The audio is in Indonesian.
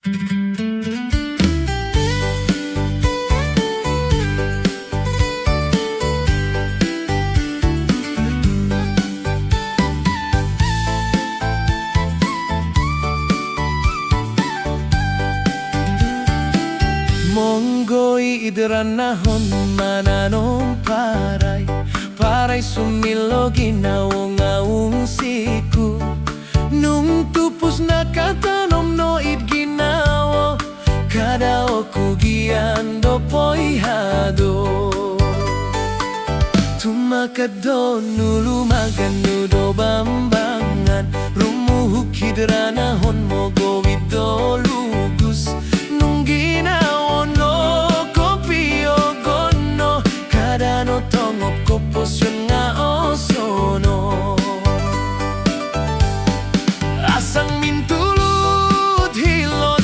Monggoi idranahon mananong paray sumilo ginawong siku nung tupos na katanom no it ginawo kada oku giando poihado tumakado nulumagan nudo bambangan rumuhuk idranahon mo gowidolu